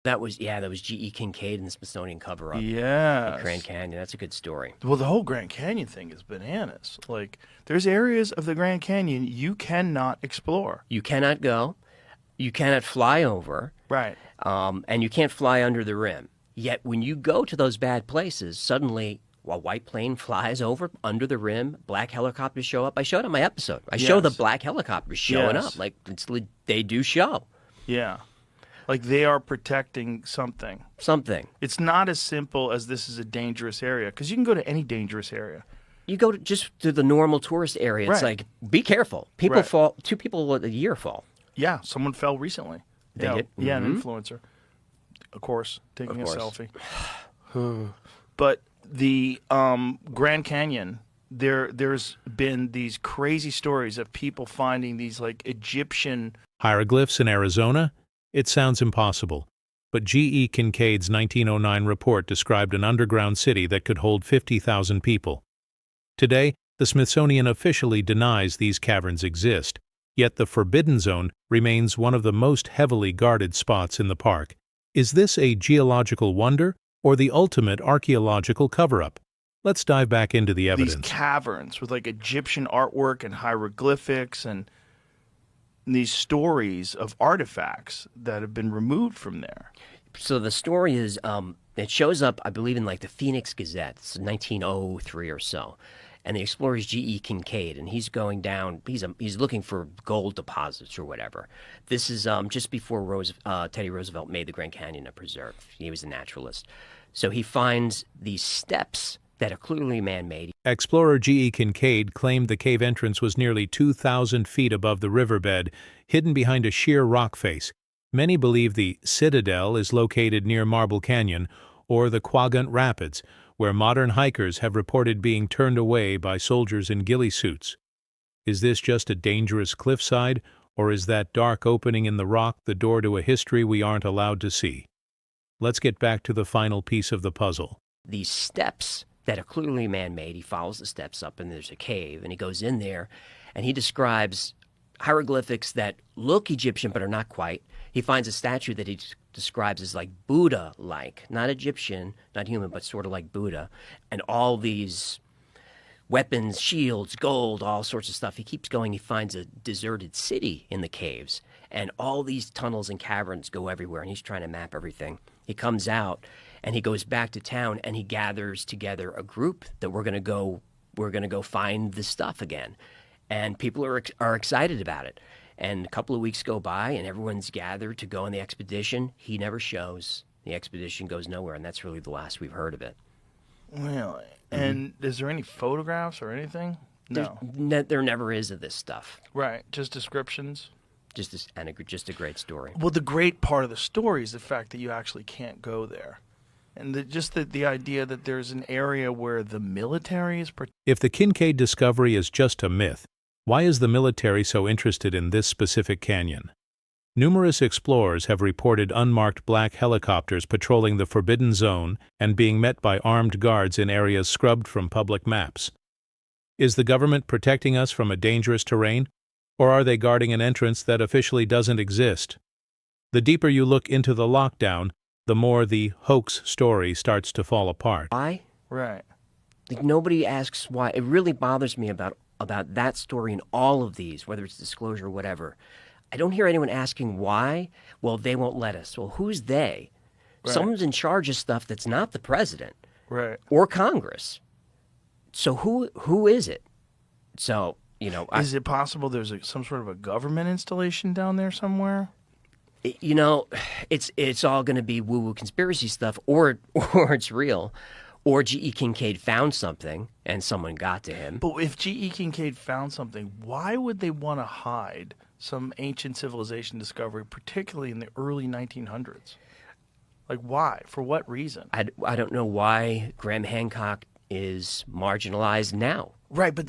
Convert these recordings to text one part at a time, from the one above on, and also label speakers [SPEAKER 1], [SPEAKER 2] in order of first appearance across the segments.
[SPEAKER 1] That was G.E. Kincaid and the Smithsonian cover-up at Grand
[SPEAKER 2] Yes.
[SPEAKER 1] Canyon. That's a good story.
[SPEAKER 2] Well, the whole Grand Canyon thing is bananas. Like, there's areas of the Grand Canyon you cannot explore.
[SPEAKER 1] You cannot go, you cannot fly over,
[SPEAKER 2] Right.
[SPEAKER 1] and you can't fly under the rim. Yet when you go to those bad places, suddenly a white plane flies over under the rim, black helicopters show up. I showed on my episode. I show the
[SPEAKER 2] Yes.
[SPEAKER 1] black helicopters showing
[SPEAKER 2] Yes.
[SPEAKER 1] up. Like they do show
[SPEAKER 2] Yeah. Like they are protecting something.
[SPEAKER 1] something.
[SPEAKER 2] It's not as simple as this is a dangerous area because you can go to any dangerous area.
[SPEAKER 1] You go just to the normal tourist area. It's
[SPEAKER 2] Right.
[SPEAKER 1] like, be careful. People
[SPEAKER 2] Right.
[SPEAKER 1] fall. 2 people a year fall.
[SPEAKER 2] Yeah, someone fell recently.
[SPEAKER 1] They
[SPEAKER 2] yeah,
[SPEAKER 1] did?
[SPEAKER 2] yeah, an influencer, of course, taking
[SPEAKER 1] Of
[SPEAKER 2] a
[SPEAKER 1] course.
[SPEAKER 2] selfie. But the Grand Canyon, there's been these crazy stories of people finding these like Egyptian.
[SPEAKER 3] Hieroglyphs in Arizona? It sounds impossible. But G.E. Kincaid's 1909 report described an underground city that could hold 50,000 people. Today, the Smithsonian officially denies these caverns exist, yet the Forbidden Zone remains one of the most heavily guarded spots in the park. Is this a geological wonder or the ultimate archaeological cover-up? Let's dive back into the
[SPEAKER 2] These
[SPEAKER 3] evidence.
[SPEAKER 2] caverns with like Egyptian artwork and hieroglyphics and these stories of artifacts that have been removed from there.
[SPEAKER 1] So the story is, it shows up, I believe, in like the Phoenix Gazette. It's 1903 or so. And the explorer is G.E. Kincaid, and he's going down. He's looking for gold deposits or whatever. This is just before Teddy Roosevelt made the Grand Canyon a preserve. He was a naturalist, so he finds these steps that are clearly man-made.
[SPEAKER 3] Explorer G.E. Kincaid claimed the cave entrance was nearly 2,000 feet above the riverbed, hidden behind a sheer rock face. Many believe the citadel is located near Marble Canyon or the Quagant Rapids, where modern hikers have reported being turned away by soldiers in ghillie suits. Is this just a dangerous cliffside, or is that dark opening in the rock the door to a history we aren't allowed to see? Let's get back to the final piece of the puzzle.
[SPEAKER 1] These steps that are clearly man-made. He follows the steps up, and there's a cave, and he goes in there, and he describes hieroglyphics that look Egyptian but are not quite. He finds a statue that he describes as like Buddha-like, not Egyptian, not human, but sort of like Buddha, and all these weapons, shields, gold, all sorts of stuff. He keeps going. He finds a deserted city in the caves, and all these tunnels and caverns go everywhere, and he's trying to map everything. He comes out, and he goes back to town, and he gathers together a group that we're going to go find this stuff again. And people are excited about it. And a couple of weeks go by, and everyone's gathered to go on the expedition. He never shows. The expedition goes nowhere, and that's really the last we've heard of it.
[SPEAKER 2] Really? And is there any photographs or anything? No.
[SPEAKER 1] There never is of this stuff.
[SPEAKER 2] Right. Just descriptions.
[SPEAKER 1] Just a great story.
[SPEAKER 2] Well, the great part of the story is the fact that you actually can't go there. And the idea that there's an area where the military is
[SPEAKER 3] If the Kincaid discovery is just a myth, why is the military so interested in this specific canyon? Numerous explorers have reported unmarked black helicopters patrolling the Forbidden Zone and being met by armed guards in areas scrubbed from public maps. Is the government protecting us from a dangerous terrain, or are they guarding an entrance that officially doesn't exist? The deeper you look into the lockdown, the more the hoax story starts to fall apart.
[SPEAKER 1] Why?
[SPEAKER 2] Right.
[SPEAKER 1] Like, nobody asks why. It really bothers me about that story and all of these, whether it's disclosure or whatever. I don't hear anyone asking why. Well, they won't let us. Well, who's they?
[SPEAKER 2] Right.
[SPEAKER 1] Someone's in charge of stuff that's not the president
[SPEAKER 2] Right.
[SPEAKER 1] or Congress. So who is it? So,
[SPEAKER 2] Is it possible there's some sort of a government installation down there somewhere?
[SPEAKER 1] It's all going to be woo-woo conspiracy stuff, or it's real, or G.E. Kincaid found something and someone got to him.
[SPEAKER 2] But if G.E. Kincaid found something, why would they want to hide some ancient civilization discovery, particularly in the early 1900s? Like, why? For what reason?
[SPEAKER 1] I don't know why Graham Hancock is marginalized now.
[SPEAKER 2] Right, but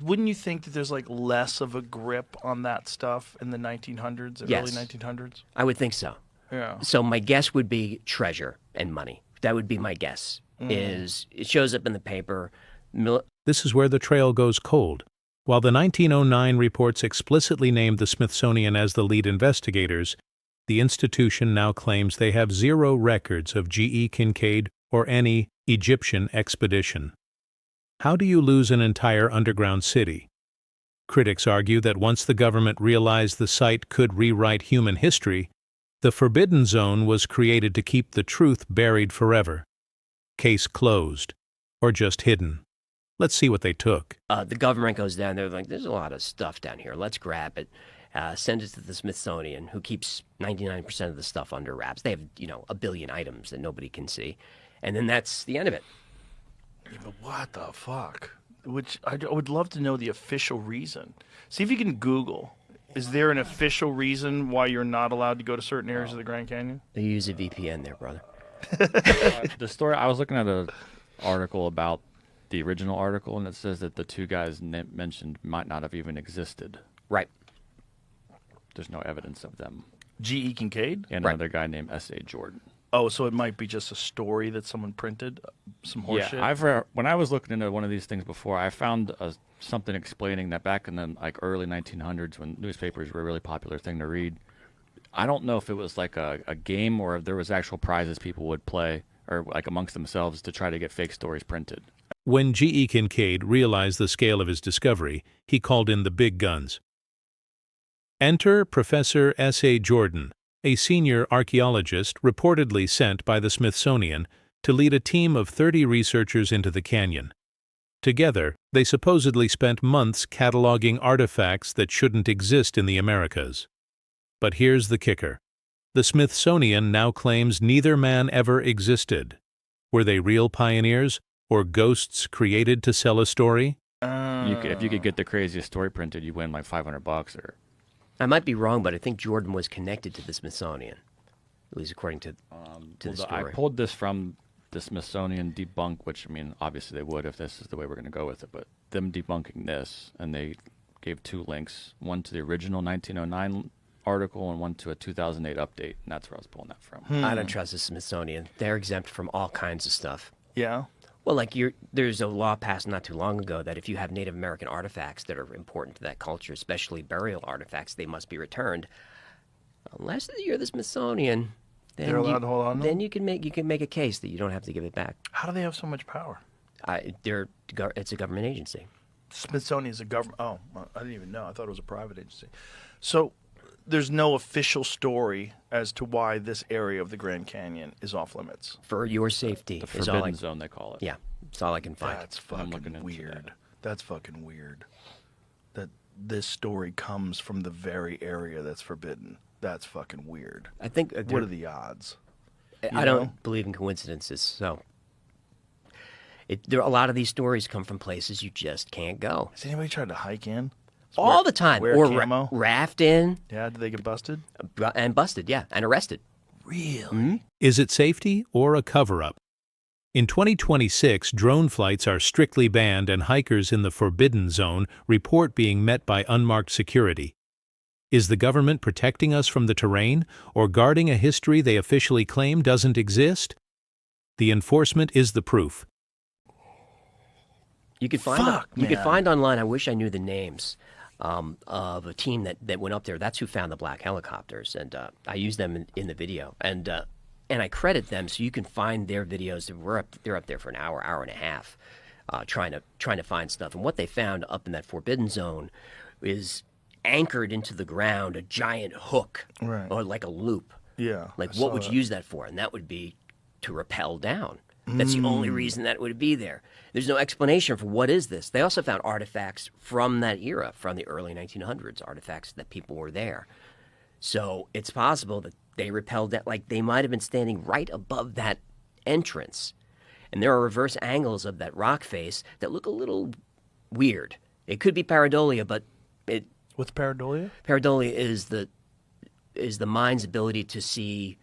[SPEAKER 2] wouldn't you think that there's like less of a grip on that stuff in the 1900s, the
[SPEAKER 1] Yes.
[SPEAKER 2] early 1900s?
[SPEAKER 1] I would think so.
[SPEAKER 2] Yeah.
[SPEAKER 1] So my guess would be treasure and money. That would be my guess. Is it shows up in the paper.
[SPEAKER 3] This is where the trail goes cold. While the 1909 reports explicitly named the Smithsonian as the lead investigators, the institution now claims they have zero records of G.E. Kincaid or any Egyptian expedition. How do you lose an entire underground city? Critics argue that once the government realized the site could rewrite human history, the Forbidden Zone was created to keep the truth buried forever. Case closed, or just hidden. Let's see what they took.
[SPEAKER 1] The government goes down there like, there's a lot of stuff down here. Let's grab it. Send it to the Smithsonian, who keeps 99% of the stuff under wraps. They have, a billion items that nobody can see. And then that's the end of it.
[SPEAKER 2] Yeah, but what the fuck? Which I would love to know the official reason. See if you can Google. Is there an official reason why you're not allowed to go to certain areas of the Grand Canyon?
[SPEAKER 1] They use a VPN there, brother.
[SPEAKER 4] The story, I was looking at an article about the original article, and it says that the two guys mentioned might not have even existed.
[SPEAKER 1] Right.
[SPEAKER 4] There's no evidence of them.
[SPEAKER 2] G.E. Kincaid?
[SPEAKER 4] And
[SPEAKER 1] Right.
[SPEAKER 4] another guy named S.A. Jordan.
[SPEAKER 2] Oh, so it might be just a story that someone printed? Some horseshit?
[SPEAKER 4] Yeah, when I was looking into one of these things before, I found something explaining that back in the early 1900s, when newspapers were a really popular thing to read, I don't know if it was like a game or if there was actual prizes people would play or amongst themselves to try to get fake stories printed.
[SPEAKER 3] When G.E. Kincaid realized the scale of his discovery, he called in the big guns. Enter Professor S.A. Jordan, a senior archaeologist reportedly sent by the Smithsonian to lead a team of 30 researchers into the canyon. Together, they supposedly spent months cataloging artifacts that shouldn't exist in the Americas. But here's the kicker. The Smithsonian now claims neither man ever existed. Were they real pioneers, or ghosts created to sell a story?
[SPEAKER 4] If you could get the craziest story printed, you win like $500 or...
[SPEAKER 1] I might be wrong, but I think Jordan was connected to the Smithsonian, at least according to the story.
[SPEAKER 4] I pulled this from the Smithsonian debunk, which, I mean, obviously they would if this is the way we're going to go with it, but them debunking this, and they gave two links, one to the original 1909 article and one to a 2008 update, and that's where I was pulling that from.
[SPEAKER 1] I don't trust the Smithsonian. They're exempt from all kinds of stuff.
[SPEAKER 2] Yeah?
[SPEAKER 1] Well, there's a law passed not too long ago that if you have Native American artifacts that are important to that culture, especially burial artifacts, they must be returned. Unless you're the Smithsonian, then
[SPEAKER 2] They're allowed to hold on to
[SPEAKER 1] then
[SPEAKER 2] them?
[SPEAKER 1] you can make a case that you don't have to give it back.
[SPEAKER 2] How do they have so much power?
[SPEAKER 1] It's a government agency.
[SPEAKER 2] Smithsonian is a government. Oh, I didn't even know. I thought it was a private agency. So there's no official story as to why this area of the Grand Canyon is off limits.
[SPEAKER 1] For your safety,
[SPEAKER 4] The
[SPEAKER 1] is all
[SPEAKER 4] Forbidden Zone, they call it.
[SPEAKER 1] Yeah, that's all I can find.
[SPEAKER 2] That's
[SPEAKER 4] I'm looking
[SPEAKER 2] fucking
[SPEAKER 4] into
[SPEAKER 2] weird.
[SPEAKER 4] that.
[SPEAKER 2] That's fucking weird. That this story comes from the very area that's forbidden. That's fucking weird.
[SPEAKER 1] I think
[SPEAKER 2] What are the odds?
[SPEAKER 1] I
[SPEAKER 2] you
[SPEAKER 1] don't
[SPEAKER 2] know?
[SPEAKER 1] believe in coincidences, so a lot of these stories come from places you just can't go.
[SPEAKER 2] Has anybody tried to hike in?
[SPEAKER 1] All the time.
[SPEAKER 2] Wear
[SPEAKER 1] Or
[SPEAKER 2] camo?
[SPEAKER 1] raft in
[SPEAKER 2] Yeah, did they get busted?
[SPEAKER 1] and busted, yeah, and arrested.
[SPEAKER 2] Really?
[SPEAKER 3] Is it safety or a cover-up? In 2026, drone flights are strictly banned and hikers in the Forbidden Zone report being met by unmarked security. Is the government protecting us from the terrain or guarding a history they officially claim doesn't exist? The enforcement is the proof.
[SPEAKER 1] You could find
[SPEAKER 2] Fuck,
[SPEAKER 1] you could
[SPEAKER 2] man.
[SPEAKER 1] find online. I wish I knew the names of a team that went up there. That's who found the black helicopters, and I used them in the video, and I credit them. So you can find their videos. They're up there for an hour and a half, trying to find stuff. And what they found up in that Forbidden Zone is anchored into the ground a giant hook,
[SPEAKER 2] Right.
[SPEAKER 1] or like a loop.
[SPEAKER 2] Yeah.
[SPEAKER 1] Like,
[SPEAKER 2] I
[SPEAKER 1] what
[SPEAKER 2] saw
[SPEAKER 1] would
[SPEAKER 2] that.
[SPEAKER 1] you use that for? And that would be to rappel down. That's the only reason that would be there. There's no explanation for what is this. They also found artifacts from that era, from the early 1900s, artifacts that people were there. So it's possible that they rappelled that, like they might have been standing right above that entrance. And there are reverse angles of that rock face that look a little weird. It could be pareidolia, but
[SPEAKER 2] What's pareidolia?
[SPEAKER 1] pareidolia is the mind's ability to see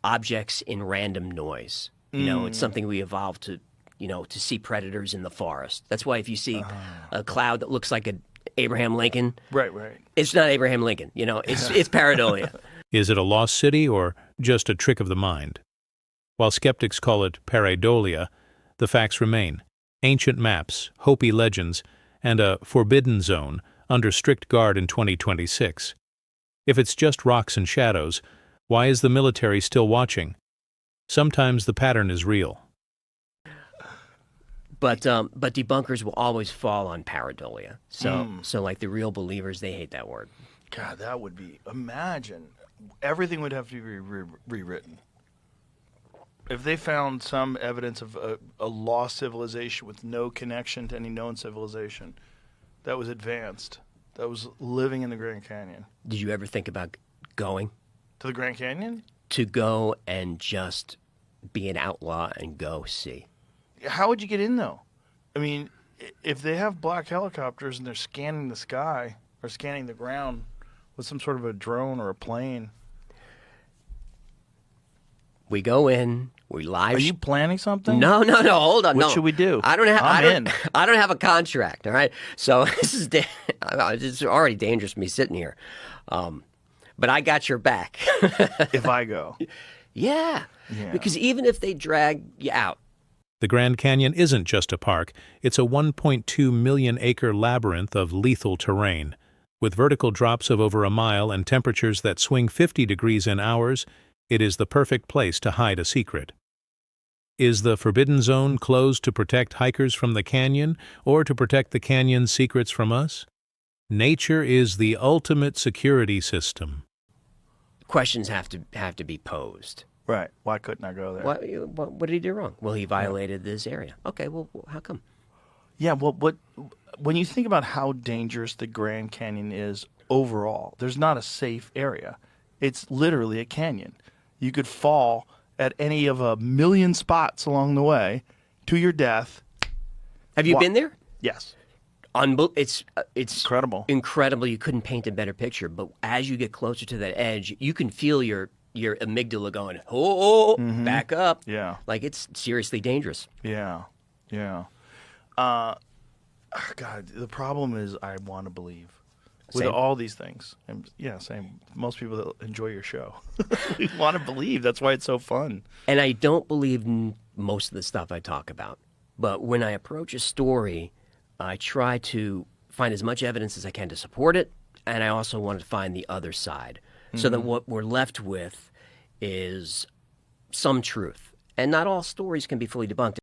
[SPEAKER 1] objects in random noise. You know, it's something we evolved to, to see predators in the forest. That's why if you see a cloud that looks like an Abraham Lincoln,
[SPEAKER 2] Right.
[SPEAKER 1] it's not Abraham Lincoln. It's pareidolia.
[SPEAKER 3] Is it a lost city or just a trick of the mind? While skeptics call it pareidolia, the facts remain. Ancient maps, Hopi legends, and a forbidden zone under strict guard in 2026. If it's just rocks and shadows, Why is the military still watching? Sometimes the pattern is real.
[SPEAKER 1] But debunkers will always fall on pareidolia. So like the real believers, they hate that word.
[SPEAKER 2] God, that would be. Imagine everything would have to be rewritten. If they found some evidence of a lost civilization with no connection to any known civilization that was advanced, that was living in the Grand Canyon.
[SPEAKER 1] Did you ever think about going
[SPEAKER 2] To the Grand Canyon?
[SPEAKER 1] to go and just be an outlaw and go see?
[SPEAKER 2] How would you get in, though? I mean, if they have black helicopters and they're scanning the sky or scanning the ground with some sort of a drone or a plane.
[SPEAKER 1] We go in, we live.
[SPEAKER 2] Are you planning something?
[SPEAKER 1] No, hold on.
[SPEAKER 2] What
[SPEAKER 1] no.
[SPEAKER 2] should we do?
[SPEAKER 1] I don't have.
[SPEAKER 2] I'm
[SPEAKER 1] I don't have a contract. All right. So this is it's already dangerous me sitting here, but I got your back.
[SPEAKER 2] If I go.
[SPEAKER 1] Yeah. Because even if they drag you out.
[SPEAKER 3] The Grand Canyon isn't just a park, it's a 1.2 million acre labyrinth of lethal terrain. With vertical drops of over a mile and temperatures that swing 50 degrees in hours, it is the perfect place to hide a secret. Is the Forbidden Zone closed to protect hikers from the canyon or to protect the canyon's secrets from us? Nature is the ultimate security system.
[SPEAKER 1] Questions have to be posed.
[SPEAKER 2] Right. Why couldn't I go there?
[SPEAKER 1] What did he do wrong? Well, he violated this area. Okay, well, how come?
[SPEAKER 2] Yeah, well, when you think about how dangerous the Grand Canyon is overall, there's not a safe area. It's literally a canyon. You could fall at any of a million spots along the way to your death.
[SPEAKER 1] Have you been there?
[SPEAKER 2] Yes.
[SPEAKER 1] It's
[SPEAKER 2] Incredible.
[SPEAKER 1] Incredible. You couldn't paint a better picture. But as you get closer to that edge, you can feel your amygdala going, back up.
[SPEAKER 2] Yeah.
[SPEAKER 1] Like it's seriously dangerous.
[SPEAKER 2] Yeah. God, the problem is I want to believe. With
[SPEAKER 1] Same.
[SPEAKER 2] all these things. And yeah, same. Most people that enjoy your show. We want to believe. That's why it's so fun.
[SPEAKER 1] And I don't believe in most of the stuff I talk about. But when I approach a story, I try to find as much evidence as I can to support it. And I also want to find the other side. So that what we're left with is some truth. And not all stories can be fully debunked.